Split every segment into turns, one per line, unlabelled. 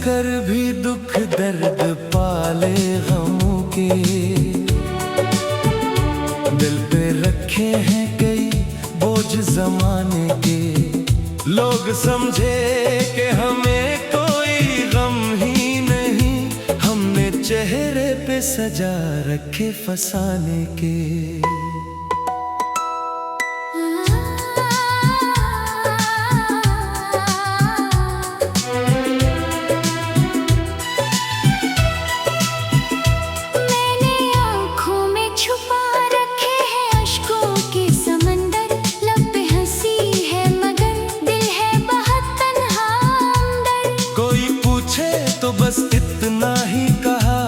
कर भी दुख दर्द पाले गमों के, दिल पे रखे हैं कई बोझ जमाने के। लोग समझे कि हमें कोई गम ही नहीं, हमने चेहरे पे सजा रखे फसाने के। तो बस इतना ही कहा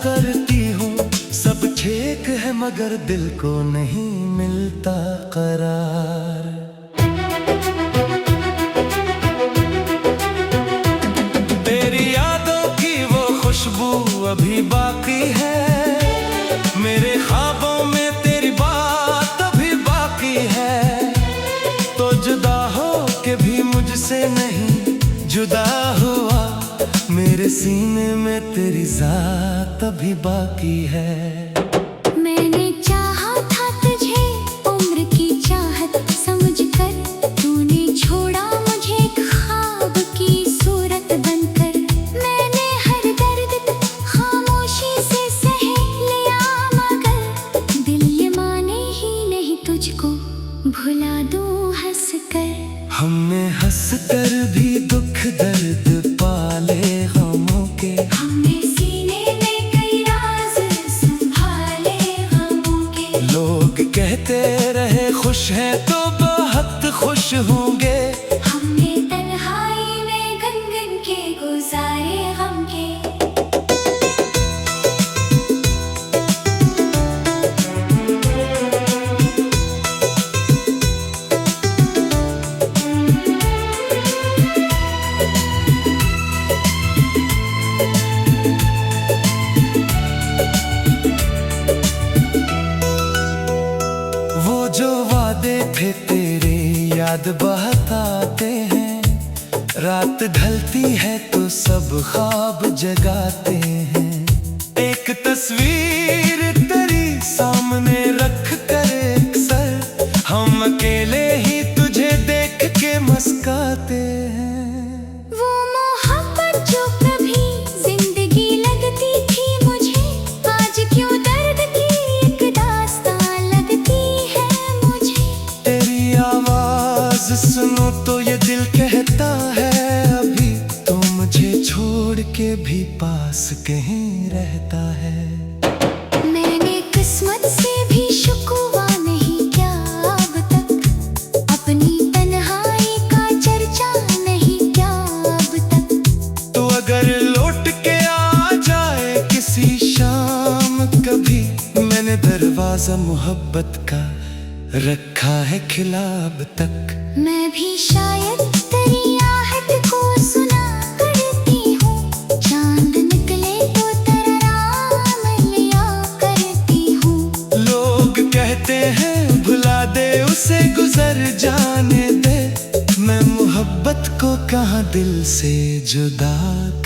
करती हूँ, सब ठीक है मगर दिल को नहीं मिलता करार। तेरी यादों की वो खुशबू अभी बाकी है, मेरे ख्वाबों में तेरी बात अभी बाकी है। तो जुदा हो के भी मुझसे नहीं जुदा हुआ, मेरे सीने में तेरी जात अभी बाकी है।
मैंने चाहा था तुझे उम्र की चाहत समझकर, तूने छोड़ा मुझे ख्वाब की सूरत बनकर। मैंने हर दर्द खामोशी से सह लिया, मगर दिल ये माने ही नहीं तुझको भुला दूं हंस कर।
हमने हंस कर भी दुख दर्द पाले गमों के,
हमने सीने में कई राज संभाले गमों के।
लोग कहते रहे खुश हैं तो बहुत खुश होंगे,
हमने तन्हाई में गन के गुजारे गम के। जो वादे थे तेरे याद बहताते हैं, रात ढलती है तो सब ख्वाब जगाते हैं। एक तस्वीर तेरी सामने रख कर अक्सर हम अकेले ही तुझे देख के मुस्काते हैं। वो मोहब्बत जो कभी जिंदगी लगती थी मुझे, आज क्यों दर्द की एक दास्तान लगती है मुझे।
तेरी आवाज सुनो तो ये दिल कहता है अभी, तो मुझे छोड़ के भी पास कहीं रहता है।
मैंने किस्मत से भी शुक्वा नहीं किया अब तक, अपनी तन्हाई का चर्चा नहीं किया अब तक।
तो अगर लौट के आ जाए किसी शाम कभी, मैंने दरवाजा मोहब्बत का रखा है खिला अब तक।
मैं भी शायद तेरी आहट को सुना करती हूँ, चांद निकले तो तरराम लिया करती हूँ।
लोग कहते हैं भुला दे उसे गुजर जाने दे, मैं मोहब्बत को कहाँ दिल से जुदा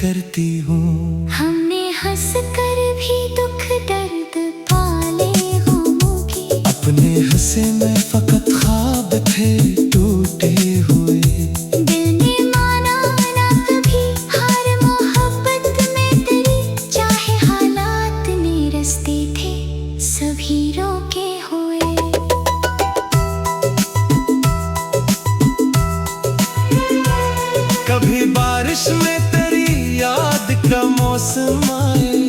करती हूँ।
हमने हंस कर भी दुख दर्द पाले गमों के,
अपने हंसे में फकत ख्वाब थे टूटे हुए।
दिल ने माना ना कभी हर मोहब्बत में तेरी, चाहे हालात निरस्ते थे सभी रोके हुए।
कभी बारिश में तेरी याद का मौसम आए,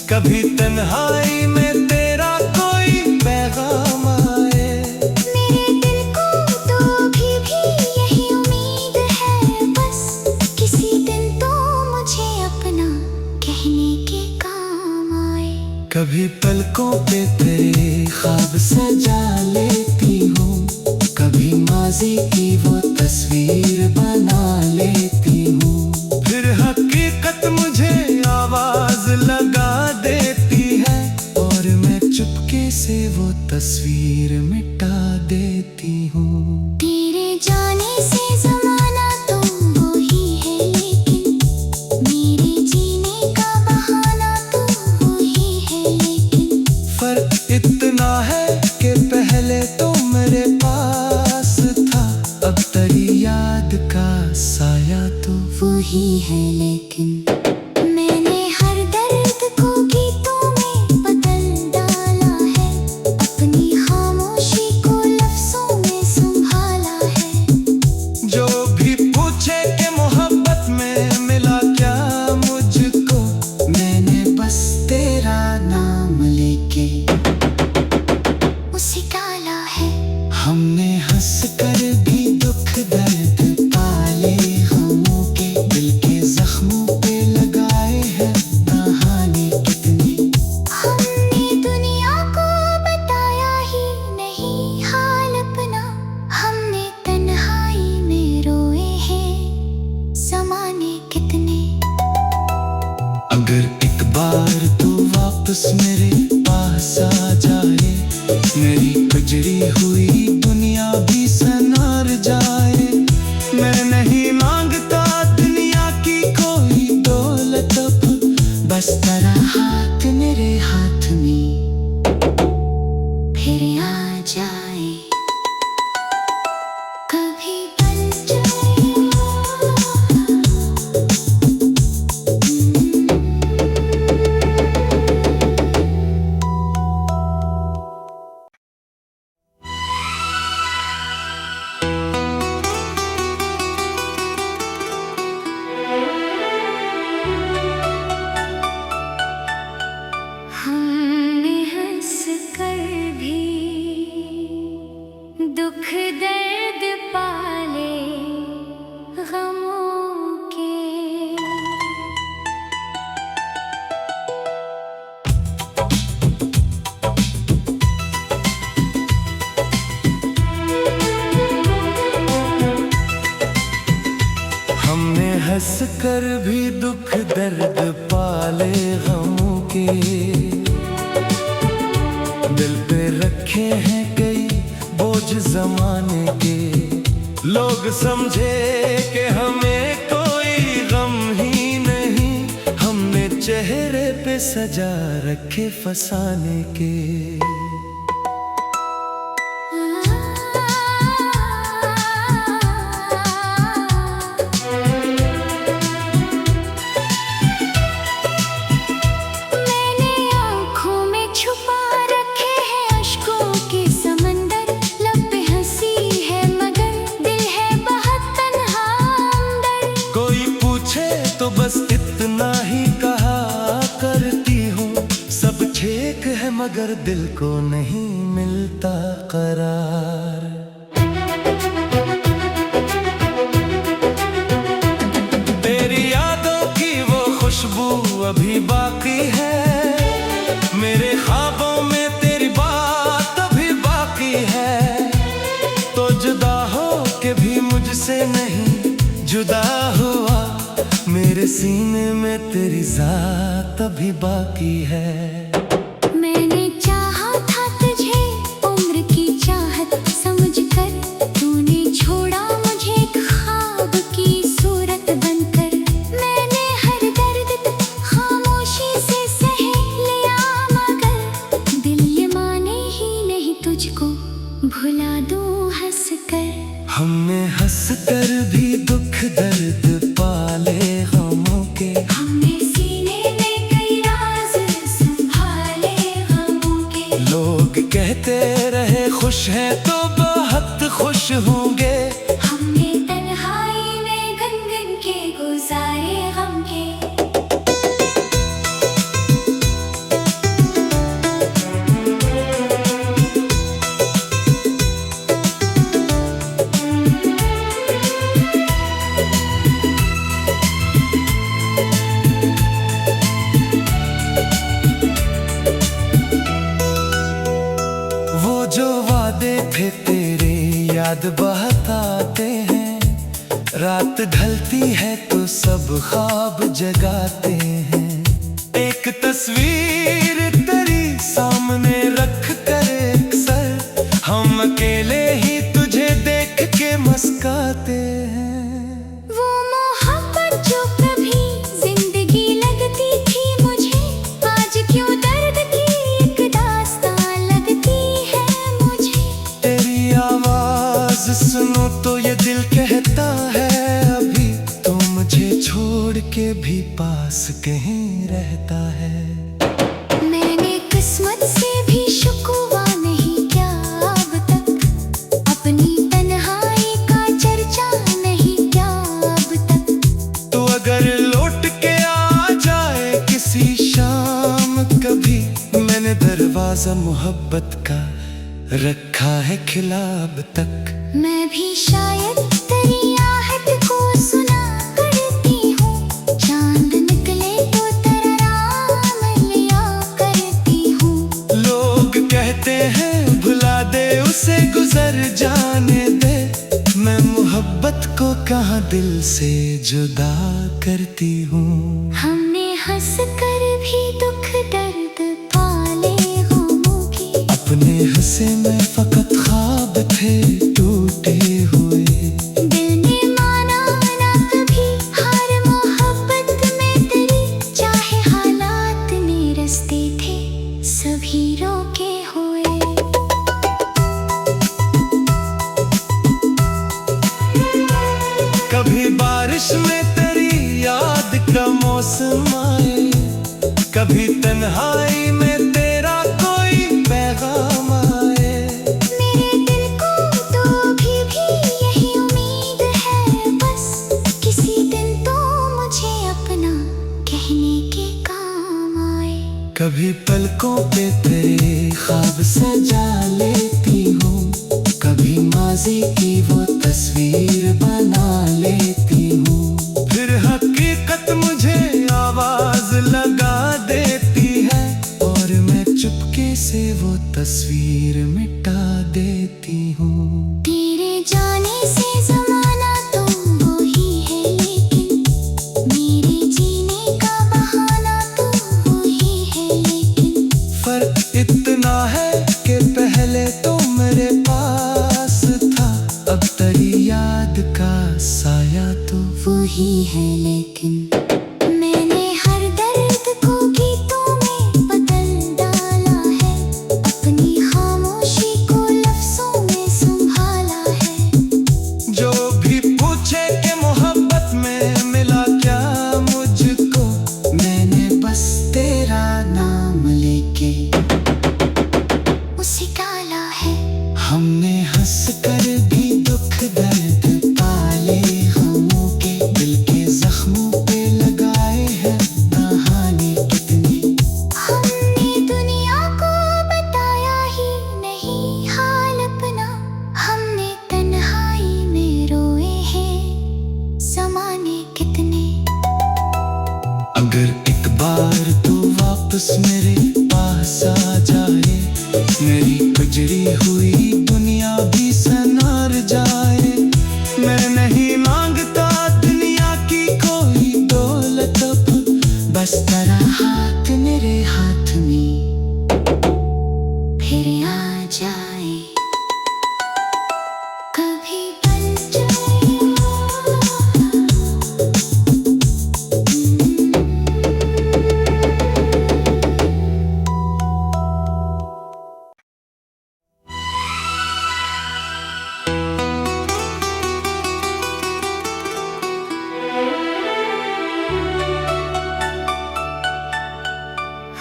कभी तन्हाई में तेरा कोई पैगाम आए।
मेरे दिल को तो भी यही उम्मीद है बस, किसी दिन तो मुझे अपना कहने के काम आए।
कभी पलकों पे तेरे ख्वाब सजा लेती हूँ, कभी माजी की वो तस्वीर बना लेती हूँ। फिर हकीकत मुझे आवाज लगा देती है, और मैं चुपके से वो तस्वीर मिटा देती हूँ।
तेरे जाने से जमाना तो वो ही है, लेकिन
हमने हंस कर भी दुख दर्द पाले, गमों के दिल के जख्मों पे लगाए हैं कहानी कितनी।
हमने दुनिया को बताया ही नहीं हाल अपना, हमने तन्हाई में रोए हैं ज़माने कितने।
अगर एक बार तू वापस मेरे पास आ जाए, मेरी बिगड़ी हुई दुनिया भी संवार जाए। मैं नहीं मांगता दुनिया की कोई दौलत, अब बस तेरा हाथ मेरे हाथ में
फिर आ जाए, कभी बन जाए। हमने हंस कर भी दुख दर्द पाले, गमों के।
हमने हंस कर भी दुख दर्द पाले गमों के, दिल पे रखे हैं कई बोझ जमाने के। लोग समझे कि हमें कोई गम ही नहीं, हमने चेहरे पे सजा रखे फसाने के।
मैंने आँखों में छुपा रखे हैं अश्कों के समंदर, लब पे हंसी है मगर दिल है बहुत तन्हा अंदर।
कोई पूछे तो बस इतना ही कहा करती हूँ, सब ठीक है मगर दिल को नहीं मिलता करार। तेरी यादों की वो खुशबू अभी बाकी है, मेरे ख्वाबों में तेरी बात अभी बाकी है। तो जुदा हो के भी मुझसे नहीं जुदा हुआ, मेरे सीने में तेरी जात अभी बाकी है।
मैंने चाहा था तुझे उम्र की चाहत समझकर, तूने छोड़ा मुझे ख्वाब की सूरत बनकर। मैंने हर दर्द खामोशी से सह लिया मगर दिल ये माने ही नहीं तुझको भुला दूं हंस कर।
हमने हंस कर भी दुख दर्द पाले गमों के,
हमने सीने में कई राज संभाले गमों के।
लोग कहते रहे खुश हैं तो बहुत खुश होंगे,
हमने तन्हाई में गन गन के गुजारे गम के।
वो जो वादे थे तेरे याद बहुत आते हैं, रात ढलती है तो सब ख्वाब जगाते हैं। एक तस्वीर तेरी सामने रख कर अक्सर हम अकेले ही तुझे देख के मुस्काते हैं।
वो मोहब्बत जो कभी जिंदगी लगती थी मुझे, आज क्यों दर्द की एक दास्तान लगती है मुझे।
तेरी आवाज सुनो तो ये दिल कहता है अभी, तो मुझे छोड़ के भी पास कहीं रहता है।
मैंने किस्मत से भी शुक्वा नहीं किया अब तक, अपनी तन्हाई का चर्चा नहीं किया अब तक।
तो अगर लौट के आ जाए किसी शाम कभी, मैंने दरवाजा मोहब्बत का रखा है खिला अब तक।
मैं भी शायद तेरी आहट को सुना करती हूँ। चांद निकले तो तेरा नाम लिया करती हूँ।
लोग कहते हैं भुला दे उसे, गुजर जाने दे। मैं मोहब्बत को कहाँ दिल से जुदा करती हूँ।
हमने हंस कर भी दुख दर्द पाले गमों के।
अपने हंसे में फकत ख्वाब थे टूटे हुए।
दिल ने माना ना कभी हार मोहब्बत में तेरी, चाहे हालात ने रस्ते थे सभी रोके हुए।
कभी बारिश में तेरी याद का मौसम आए, कभी तन्हाई में तेरा कोई पैगाम आए।
मेरे दिल को तो अभी भी यही उम्मीद है बस, किसी दिन तो मुझे अपना कहने के काम आए।
कभी पलकों पे तेरे ख्वाब सजा लेती हूँ, कभी माजी की वो तस्वीर बना लेती हूँ। फिर हकीकत मुझे आवाज लगा देती है, और मैं चुपके से वो तस्वीर मिटा देती हूँ।
तेरे जाने से जमाना तो वो ही है, लेकिन मेरे जीने का बहाना तो वो ही है। लेकिन
फर्क इतना है कि पहले तो मेरे पास था, अब तेरी याद का साया तो
वो ही है। लेकिन मैंने हर दर्द को गीतों में बदल डाला है, अपनी खामोशी को लफ्जों में संभाला है।
जो भी पूछे कि मोहब्बत में मिला क्या मुझको, मैंने बस तेरा नाम लेके
उसे डाला है।
हमने हंस कर भी दुख दर्द पाले गमों के, दिल के जख्मों पे लगाए हैं बहाने कितने।
हमने दुनिया को बताया ही नहीं हाल अपना, हमने तन्हाई में रोए हैं ज़माने कितने।
अगर एक बार तू वापस मेरे पास आ जाए, मेरी गुजरी हुई दुनिया भी सनार जाए। मैं नहीं मांगता दुनिया की कोई दौलत, बस तेरा हाथ मेरे हाथ में
फिर आ जाए, कभी बन जाए।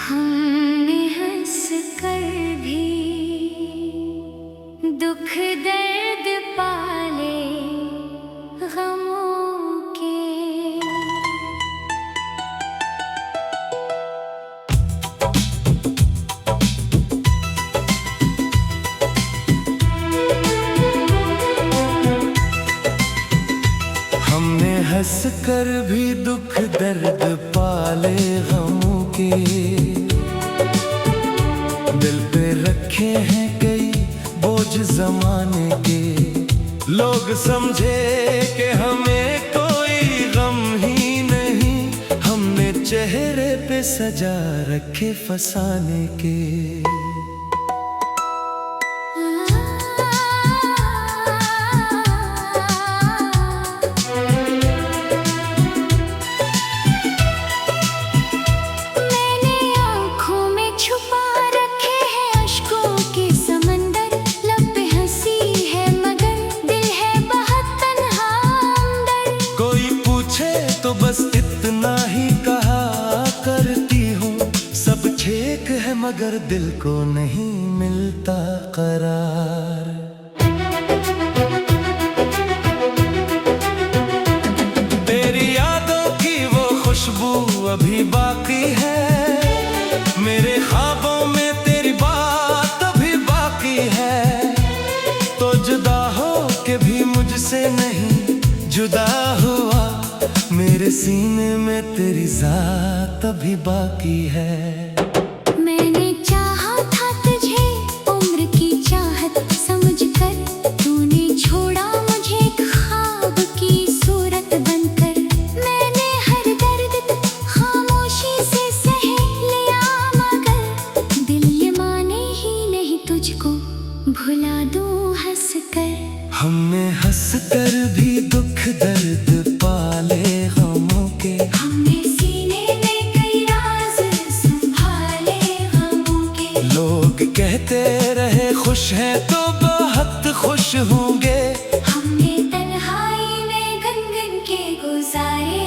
हमने हंस कर भी दुख दर्द पाले गमों के।
हमने हंस कर भी दुख दर्द पाले गमों के, दिल पे रखे हैं कई बोझ जमाने के। लोग समझे कि हमें कोई गम ही नहीं, हमने चेहरे पे सजा रखे फसाने के।
मैंने आँखों में छुपा रखे हैं अश्कों के समंदर, लब पे हंसी है मगर दिल है बहुत तन्हा अंदर।
कोई पूछे तो बस इतना ही कहा करती हूँ, सब छेक है मगर दिल को नहीं मिलता करार। तेरी यादों की वो खुशबू अभी बाकी है, मेरे ख्वाबों में तेरी बात अभी बाकी है। जुदा हुआ मेरे सीने में तेरी जात अभी बाकी है।
मैंने चाहा था तुझे उम्र की चाहत समझकर, तूने छोड़ा मुझे ख्वाब की सूरत बनकर। मैंने हर दर्द खामोशी से सह लिया, मगर दिल ये माने ही नहीं तुझको भुला दूं हंस कर।
हमने हंस कर भी दुख दर्द पाले गमों के,
हमने सीने में कई राज संभाले गमों के।
लोग कहते रहे खुश हैं तो बहुत खुश होंगे,
हमने तन्हाई में गन गन के गुजारे